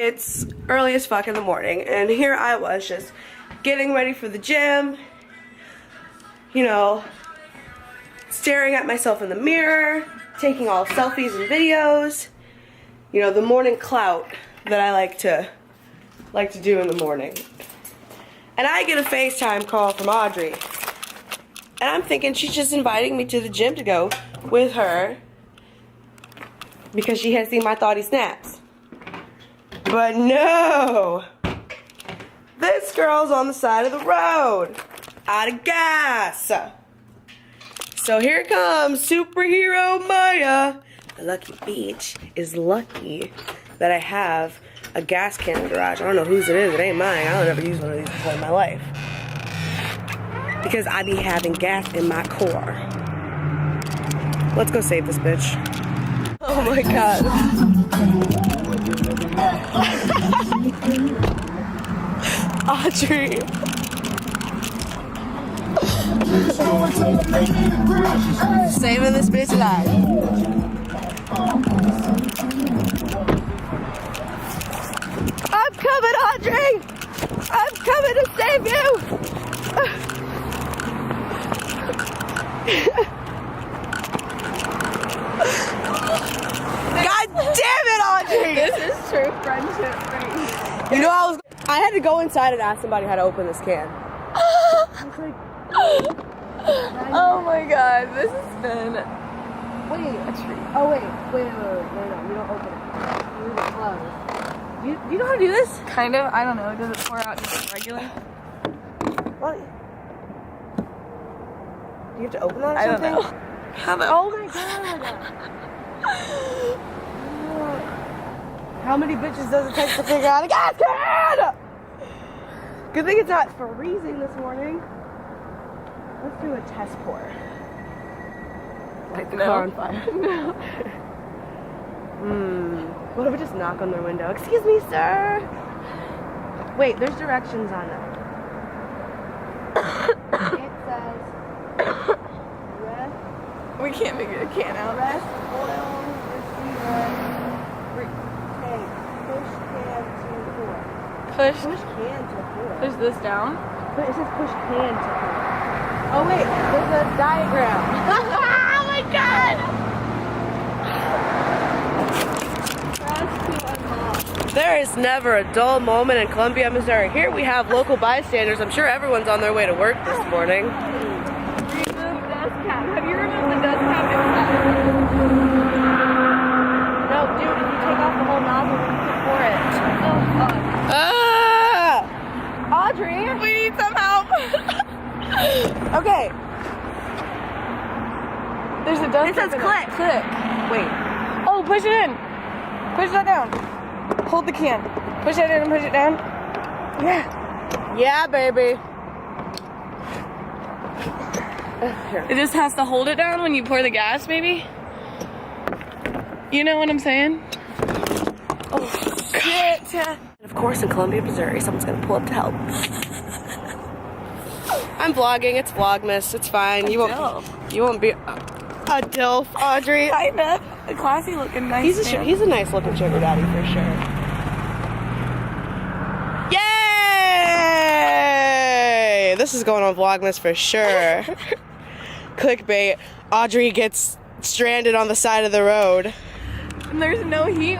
It's early as fuck in the morning, and here I was just getting ready for the gym, you know, staring at myself in the mirror, taking all selfies and videos, you know, the morning clout that I like to do in the morning. And I get a FaceTime call from Audrey, and I'm thinking she's just inviting me to the gym to go with her because she has seen my thoughty snaps. But no! This girl's on the side of the road, out of gas. So here comes superhero Maya. The lucky bitch is lucky that I have a gas can in the garage. I don't know whose it is, it ain't mine. I don't ever use one of these before in my life. Because I be having gas in my car. Let's go save this bitch. Oh my god. Audrey. Saving this bitch alive. I'm coming, Audrey! I'm coming to save you! God damn it, Audrey! This is true friendship right here. You know, I had to go inside and ask somebody how to open this can. I was like, Oh my god, this has been wait, a treat. oh wait, no, you don't open it. You leave it closed. You know how to do this? Kind of, I don't know, does it pour out just regular? What? Do you have to open that or I don't something? know. How the, Oh my god! How many bitches does it take to figure out a gas can? Good thing it's not freezing this morning. Let's do a test pour. Light the car on fire. No. What if we just knock on their window? Excuse me, sir. Wait, there's directions on it. It says rest. We can't figure a can out. Rest oil receiver. Take push can to pour. Push Push can to pour. this down. But it says push can to pour. Oh wait, there's a diagram. Oh my god! There is never a dull moment in Columbia, Missouri. Here we have local bystanders. I'm sure everyone's on their way to work this morning. Remove dust cap. Have you removed the dust cap inside? No, dude, if you take off the whole nozzle, you can pour it. Oh fuck. Ah! Audrey! We need some help. Okay. There's a dust It says cap in click. Click. Wait. Oh, push it in. Push that down. Hold the can. Push it in and push it down. Yeah. Yeah, baby. Here. It just has to hold it down when you pour the gas, maybe? You know what I'm saying? Oh, shit. And of course, in Columbia, Missouri, someone's gonna pull up to help. I'm vlogging. It's Vlogmas. It's fine. You won't be a dilf, Audrey. Kinda. A classy looking nice man. He's a nice looking sugar daddy for sure. Yay! This is going on Vlogmas for sure. Clickbait. Audrey gets stranded on the side of the road. And there's no heat.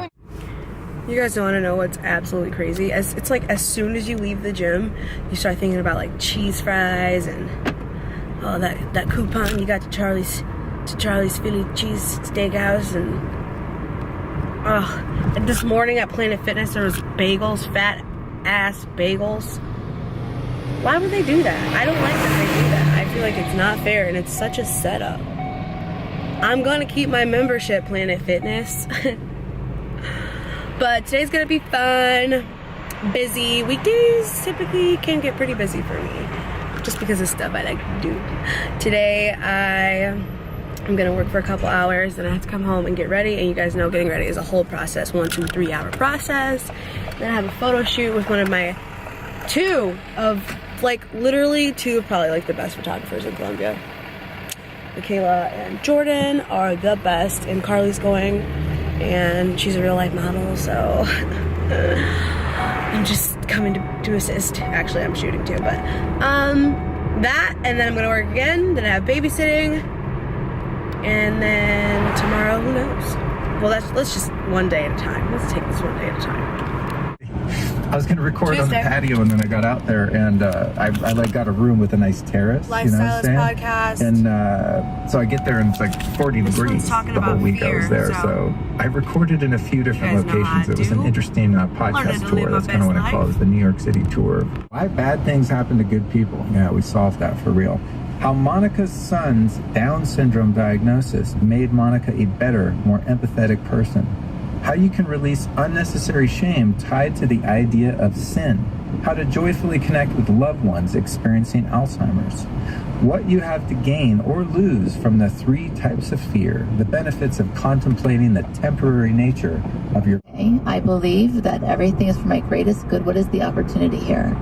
You guys don't want to know what's absolutely crazy? It's like as soon as you leave the gym, you start thinking about like cheese fries and oh that coupon you got to Charlie's Philly cheese steakhouse, and and this morning at Planet Fitness there was bagels, fat ass bagels. Why would they do that? I don't like that they do that. I feel like it's not fair and it's such a setup. I'm gonna keep my membership, Planet Fitness. But today's gonna be fun, busy. Weekdays typically can get pretty busy for me, just because of stuff I like to do. Today I'm gonna work for a couple hours, then I have to come home and get ready, and you guys know getting ready is a whole process, 1, 2, 3 hour process. Then I have a photo shoot with one of my literally two of probably like the best photographers in Columbia. Michaela and Jordan are the best, and Carly's going, and she's a real life model, so I'm just coming to assist. Actually, I'm shooting too, but that, and then I'm gonna work again. Then I have babysitting, and then tomorrow, who knows? Well, let's just one day at a time. Let's take this one day at a time. I was gonna record on the patio, and then I got out there, and I like got a room with a nice terrace. Lifestylist podcast. And so I get there, and it's like 40 degrees the whole week I was there. So I recorded in a few different locations. It was an interesting podcast tour. That's kind of what I call it, the New York City tour. Why bad things happen to good people. Yeah, we solved that for real. How Monica's son's Down syndrome diagnosis made Monica a better, more empathetic person. How you can release unnecessary shame tied to the idea of sin. How to joyfully connect with loved ones experiencing Alzheimer's. What you have to gain or lose from the 3 types of fear. The benefits of contemplating the temporary nature of your... I believe that everything is for my greatest good. What is the opportunity here?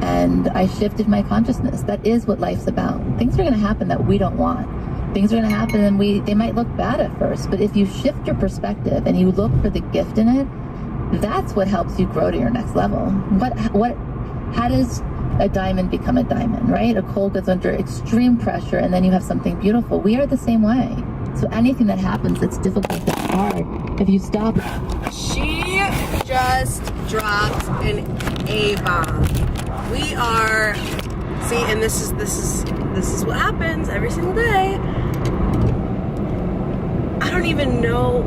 And I shifted my consciousness. That is what life's about. Things are going to happen that we don't want. Things are going to happen and they might look bad at first, but if you shift your perspective and you look for the gift in it, that's what helps you grow to your next level. How does a diamond become a diamond, right? A coal goes under extreme pressure and then you have something beautiful. We are the same way. So anything that happens that's difficult, that's hard, if you stop. She just dropped an A-bomb. We are, see, and this is what happens every single day. I don't even know.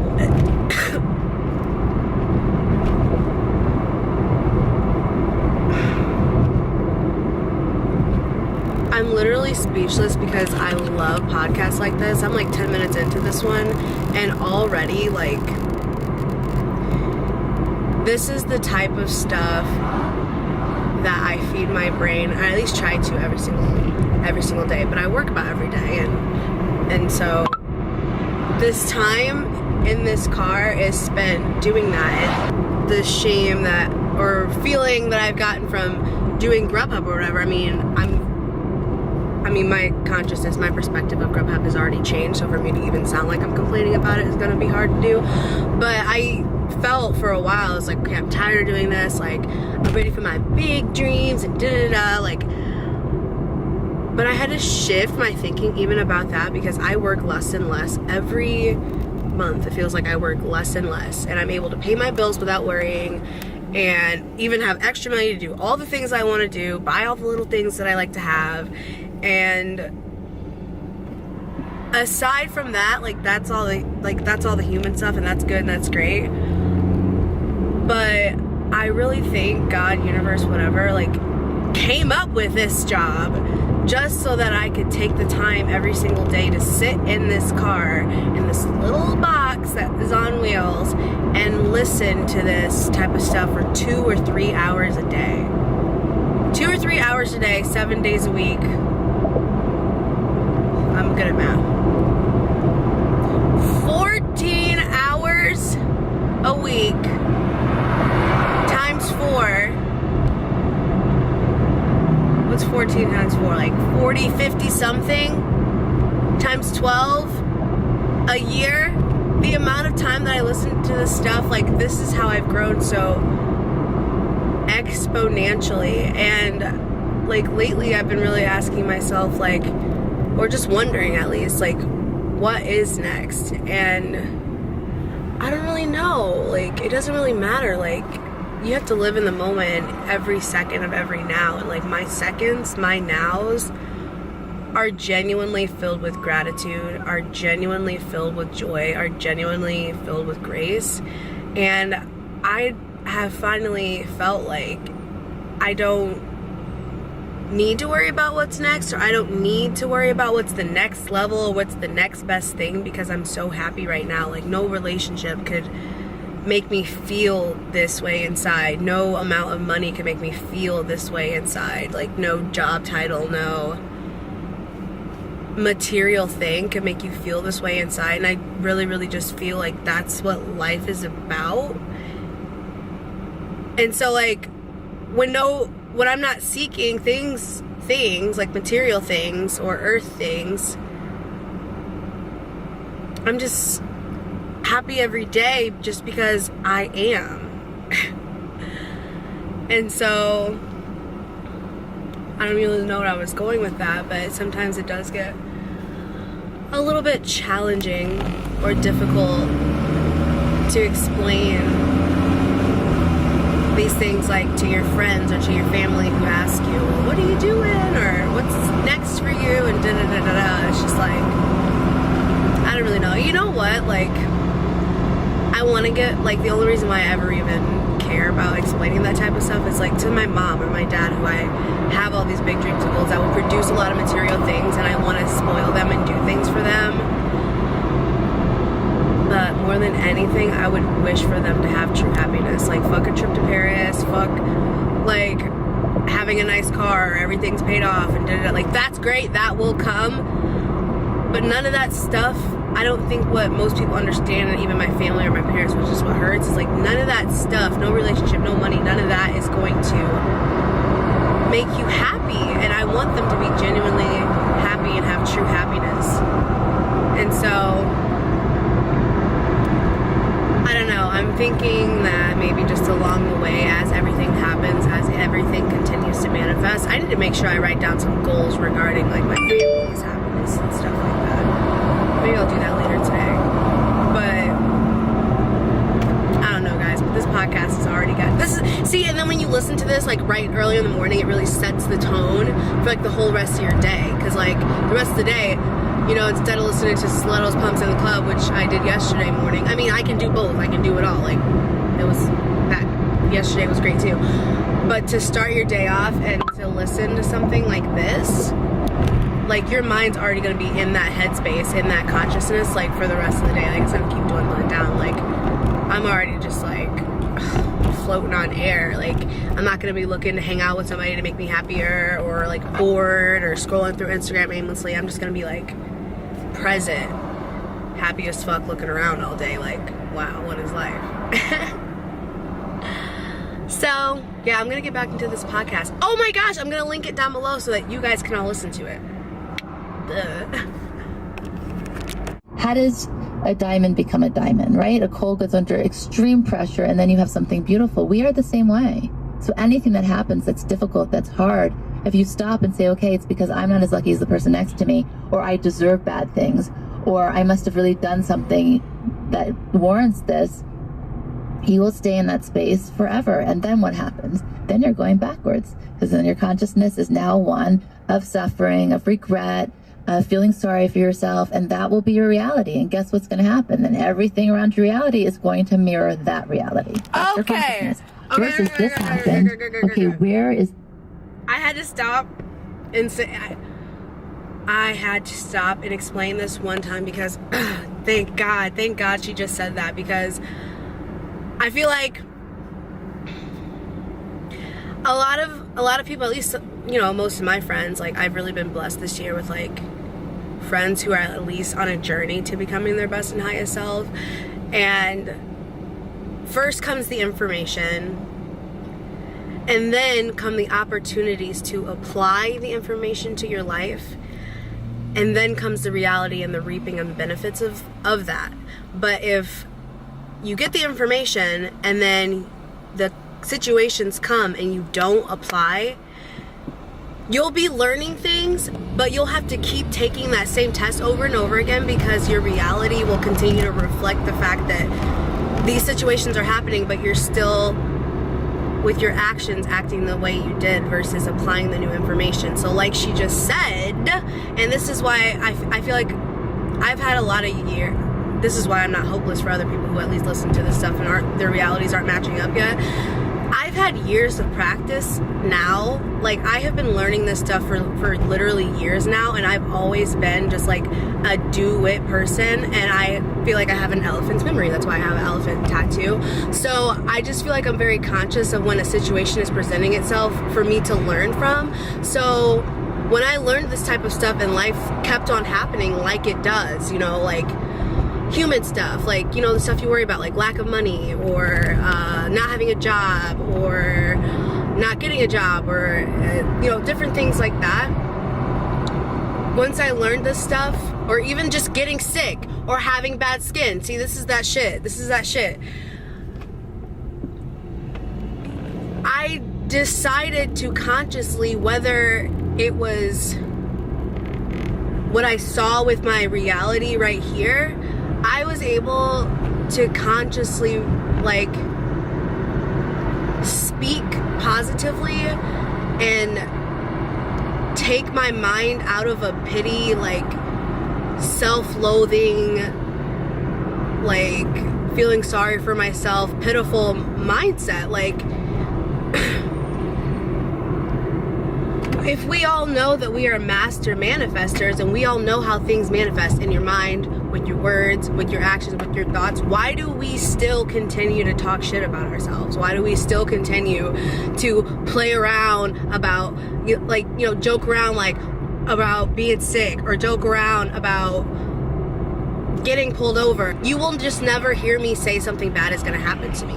I'm literally speechless because I love podcasts like this. I'm like 10 minutes into this one, and already, like, this is the type of stuff that I feed my brain. I at least try to every single day, but I work about every day, and so this time in this car is spent doing that. And the shame that, or feeling that I've gotten from doing Grubhub or whatever, I mean, my consciousness, my perspective of Grubhub has already changed, so for me to even sound like I'm complaining about it is gonna be hard to do. But I felt for a while, I was like, okay, I'm tired of doing this, like, I'm ready for my big dreams and da-da-da, like, but I had to shift my thinking even about that, because I work less and less every month. It feels like I work less and less, and I'm able to pay my bills without worrying, and even have extra money to do all the things I want to do, buy all the little things that I like to have. And aside from that, like, that's all the human stuff, and that's good and that's great. But I really think God, universe, whatever, like, came up with this job just so that I could take the time every single day to sit in this car, in this little box that is on wheels, and listen to this type of stuff for 2 or 3 hours a day. 2 or 3 hours a day, 7 days a week. I'm good at math. 14 hours a week times 4. What's 14 times 4? Like 40, 50 something times 12 a year. The amount of time that I listen to this stuff, like, this is how I've grown so exponentially. And like lately I've been really asking myself, like, or just wondering at least, like, what is next? And I don't really know. Like, it doesn't really matter. Like, you have to live in the moment every second of every now. And like, my seconds, my nows are genuinely filled with gratitude, are genuinely filled with joy, are genuinely filled with grace. And I have finally felt like I don't need to worry about what's next, or I don't need to worry about what's the next level or what's the next best thing, because I'm so happy right now. Like, no relationship could make me feel this way inside. No amount of money could make me feel this way inside. Like, no job title, no material thing could make you feel this way inside. And I really, really just feel like that's what life is about. And so, like, when I'm not seeking things like material things or earth things, I'm just happy every day just because I am. And so I don't really know what I was going with that, but sometimes it does get a little bit challenging or difficult to explain these things, like to your friends or to your family who ask you, well, what are you doing, or what's next for you, and da-da-da-da-da. It's just like, I don't really know. You know what, like, I want to get, like, the only reason why I ever even care about explaining that type of stuff is, like, to my mom or my dad, who I have all these big dreams and goals. I will produce a lot of material things, and I want to spoil them and do things for them. But more than anything, I would wish for them to have true happiness. Like, fuck a trip to Paris, fuck, like, having a nice car, everything's paid off, and da-da-da. Like, that's great, that will come. But none of that stuff, I don't think what most people understand, and even my family or my parents, which is what hurts, is like, none of that stuff, no relationship, no money, none of that is going to make you happy. And I want them to be genuinely happy and have true happiness. And so, I don't know, I'm thinking that maybe just along the way, as everything happens, as everything continues to manifest, I need to make sure I write down some goals regarding, like, my family's happiness and stuff like that. Maybe I'll do that later today. But I don't know, guys, but this podcast has already got this. See, and then when you listen to this, like, right early in the morning, it really sets the tone for, like, the whole rest of your day. Because, like, the rest of the day, you know, instead of listening to Stilettos, Pumps in the Club, which I did yesterday morning, I mean, I can do both. I can do it all. Like, it was, that yesterday was great too. But to start your day off and to listen to something like this, like, your mind's already going to be in that headspace, in that consciousness, like, for the rest of the day. Like, it's going to keep dwindling down. Like, I'm already just, like, floating on air. Like, I'm not going to be looking to hang out with somebody to make me happier, or, like, bored, or scrolling through Instagram aimlessly. I'm just going to be, like, present, happy as fuck, looking around all day. Like, wow, what is life? So, yeah, I'm going to get back into this podcast. Oh my gosh, I'm going to link it down below so that you guys can all listen to it. How does a diamond become a diamond, right? A coal goes under extreme pressure and then you have something beautiful. We are the same way. So anything that happens that's difficult, that's hard, if you stop and say, okay, it's because I'm not as lucky as the person next to me, or I deserve bad things, or I must have really done something that warrants this, you will stay in that space forever. And then what happens? Then you're going backwards, because then your consciousness is now one of suffering, of regret, feeling sorry for yourself, and that will be your reality. And guess what's going to happen? Then everything around your reality is going to mirror that reality. That's your consciousness. Versus this happened. Okay, where is... I had to stop and say... I had to stop and explain this one time because thank God she just said that, because I feel like a lot of people, at least, you know, most of my friends, like, I've really been blessed this year with, like, friends who are at least on a journey to becoming their best and highest self. And first comes the information, and then come the opportunities to apply the information to your life. And then comes the reality and the reaping of the benefits of that. But if you get the information and then the situations come and you don't apply, you'll be learning things, but you'll have to keep taking that same test over and over again, because your reality will continue to reflect the fact that these situations are happening, but you're still, with your actions, acting the way you did versus applying the new information. So like she just said, and this is why I feel like I've had a lot of years, this is why I'm not hopeless for other people who at least listen to this stuff and their realities aren't matching up yet. I've had years of practice now. Like, I have been learning this stuff for literally years now, and I've always been just like a do-it person, and I feel like I have an elephant's memory. That's why I have an elephant tattoo. So I just feel like I'm very conscious of when a situation is presenting itself for me to learn from. So when I learned this type of stuff and life kept on happening like it does, you know, like human stuff, like, you know, the stuff you worry about, like lack of money, or not having a job, or not getting a job, or you know, different things like that. Once I learned this stuff, or even just getting sick or having bad skin, see, this is that shit, I decided to consciously, whether it was what I saw with my reality right here, I was able to consciously like speak positively and take my mind out of a pity, like self-loathing, like feeling sorry for myself, pitiful mindset. Like, if we all know that we are master manifestors and we all know how things manifest in your mind, with your words, with your actions, with your thoughts, why do we still continue to talk shit about ourselves? Why do we still continue to play around about, like, you know, joke around like about being sick, or joke around about getting pulled over? You will just never hear me say something bad is gonna happen to me.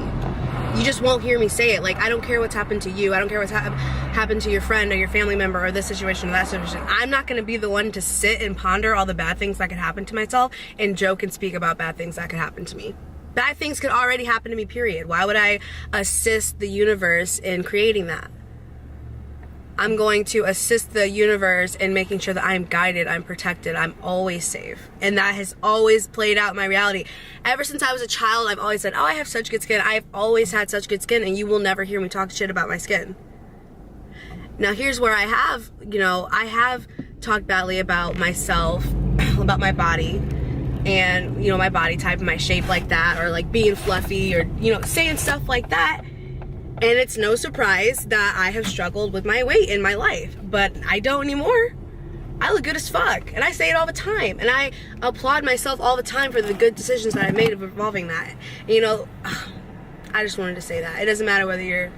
You just won't hear me say it. Like, I don't care what's happened to you. I don't care what's happened to your friend or your family member or this situation or that situation. I'm not going to be the one to sit and ponder all the bad things that could happen to myself and joke and speak about bad things that could happen to me. Bad things could already happen to me, period. Why would I assist the universe in creating that? I'm going to assist the universe in making sure that I'm guided, I'm protected, I'm always safe. And that has always played out in my reality. Ever since I was a child, I've always said, oh, I have such good skin. I've always had such good skin, and you will never hear me talk shit about my skin. Now, here's where I have, you know, I have talked badly about myself, about my body, and, you know, my body type and my shape like that, or like being fluffy, or, you know, saying stuff like that. And it's no surprise that I have struggled with my weight in my life, but I don't anymore. I look good as fuck, and I say it all the time, and I applaud myself all the time for the good decisions that I made of involving that. You know, I just wanted to say that. It doesn't matter whether you're,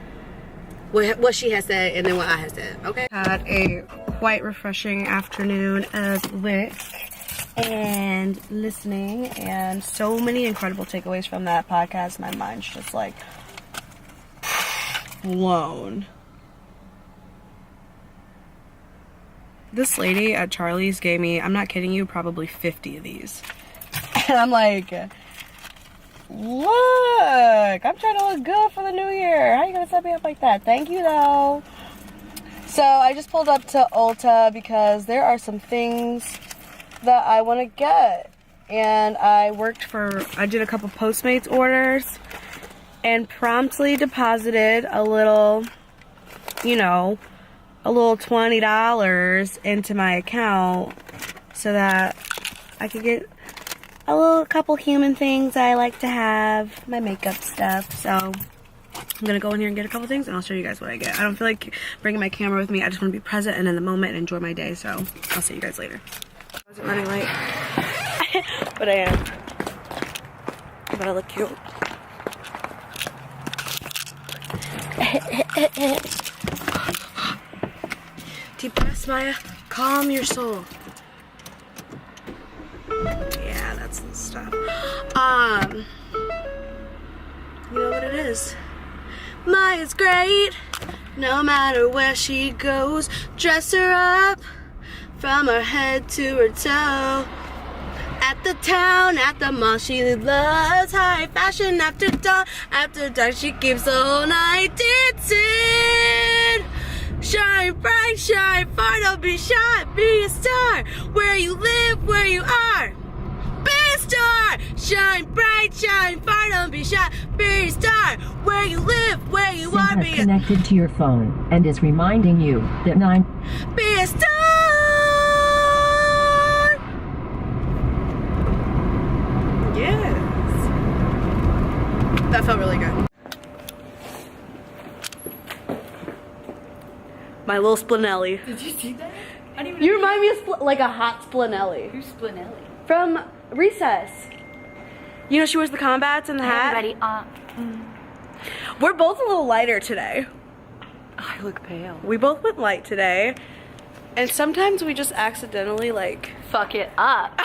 what she has said and then what I have said, okay? Had a quite refreshing afternoon of work and listening, and so many incredible takeaways from that podcast. My mind's just like blown. This lady at Charlie's gave me, I'm not kidding you, probably 50 of these. And I'm like, look, I'm trying to look good for the new year. How are you gonna set me up like that? Thank you though. So I just pulled up to Ulta because there are some things that I want to get. And I did a couple Postmates orders and promptly deposited a little, you know, a little $20 into my account so that I could get a couple human things I like to have, my makeup stuff. So I'm gonna go in here and get a couple things, and I'll show you guys what I get. I don't feel like bringing my camera with me. I just want to be present and in the moment and enjoy my day. So I'll see you guys later. I wasn't running late, but I am. But I look cute. Deep breaths, Maya. Calm your soul. Yeah, that's the stuff. You know what it is? Maya's great, no matter where she goes. Dress her up from her head to her toe. At the town, at the mall, she loves high fashion. After dark, she keeps the whole night dancing. Shine bright, shine far, don't be shy, be a star. Where you live, where you are, be a star. Shine bright, shine far, don't be shy, be a star. Where you live, where you are, be a star. Connected to your phone and is reminding you that be a star. Yes. That felt really good. My little Spinelli. Did you see that? I didn't even You remind me of like a hot Spinelli. Who's Spinelli? From Recess. You know, she wears the combats and the hat. Everybody, We're both a little lighter today. I look pale. We both went light today. And sometimes we just accidentally like Fuck it up.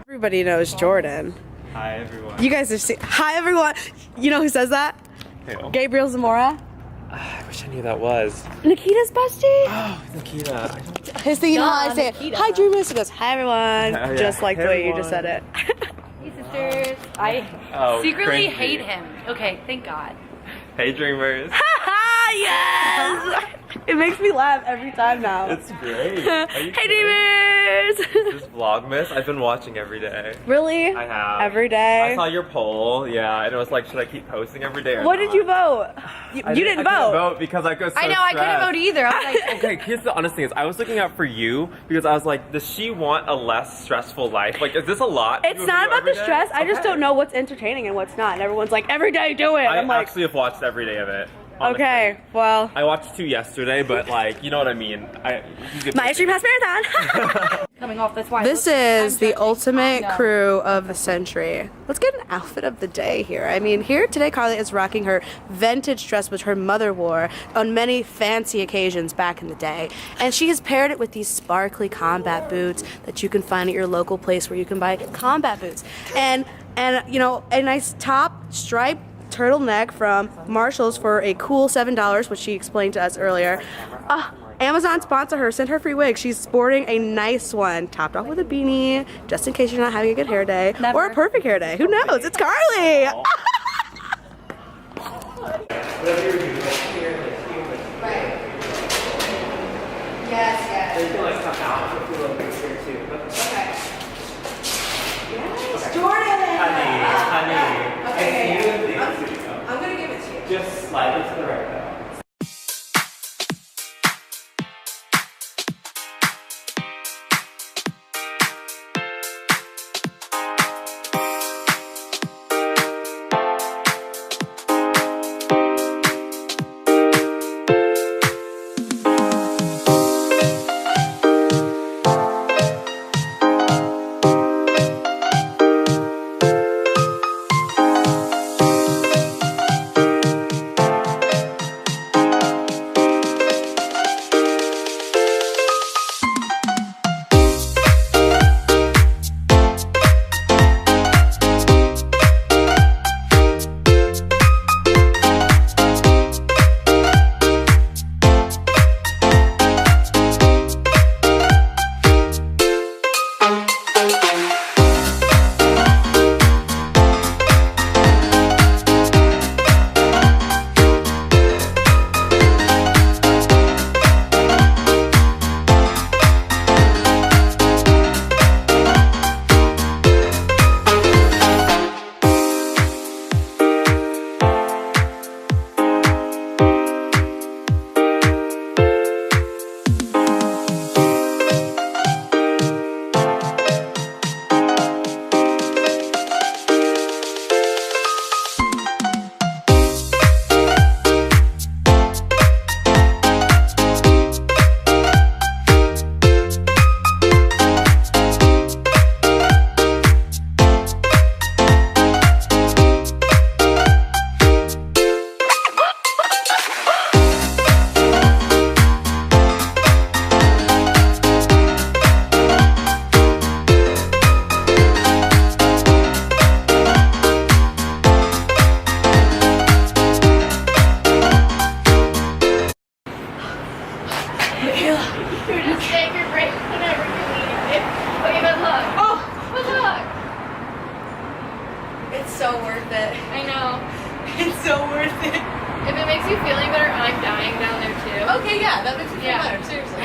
Everybody knows Jordan. Hi everyone. You guys are hi everyone. You know who says that? Who? Gabriel Zamora. I wish I knew who that was. Nikita's bestie. Oh, Nikita. His thing, you know how I say it. Nikita. Hi Dreamers. He goes, hi everyone. Yeah. Just like Hey, the way you everyone. just said it. Hey sisters. I Oh, secretly cringy. hate him. Okay, thank God. Hey dreamers. Yes! It makes me laugh every time now. It's great. Are you Hey, kidding? Demers! This Vlogmas, I've been watching every day. Really? I have. Every day? I saw your poll, yeah, and it was like, should I keep posting every day or What not? did you vote? You didn't I vote. couldn't vote because I was so I know, I couldn't stressed. vote either. I was like, Okay, here's the honest thing is I was looking out for you because I was like, does she want a less stressful life? Like, is this a lot? It's not about the stress. I just don't know what's entertaining and what's not. And everyone's like, every day do it. I I'm like, actually have watched every day of it. Honestly. okay, well. I watched 2 yesterday, but like, you know what I mean. My Extreme House Marathon. coming off, that's why. This is the ultimate crew of the century. Let's get an outfit of the day here. I mean, here today Carly is rocking her vintage dress which her mother wore on many fancy occasions back in the day. And she has paired it with these sparkly combat boots that you can find at your local place where you can buy combat boots. And you know, a nice top striped turtleneck from Marshall's for a cool $7, which she explained to us earlier. Amazon sponsor her, send her free wig. She's sporting a nice one, topped off with a beanie, just in case you're not having a good hair day. Never. Or a perfect hair day. Who knows? It's Carly! Yes. You can like come out if you look here too. Okay. Yes, Jordan! Honey. Okay, I'm gonna give it to you. Just slide it to the right though. Take your break whenever you need it. Okay, good luck. Oh, good luck. It's so worth it. I know. It's so worth it. If it makes you feel any better, I'm dying down there too. Okay, yeah, that makes me feel better. Seriously.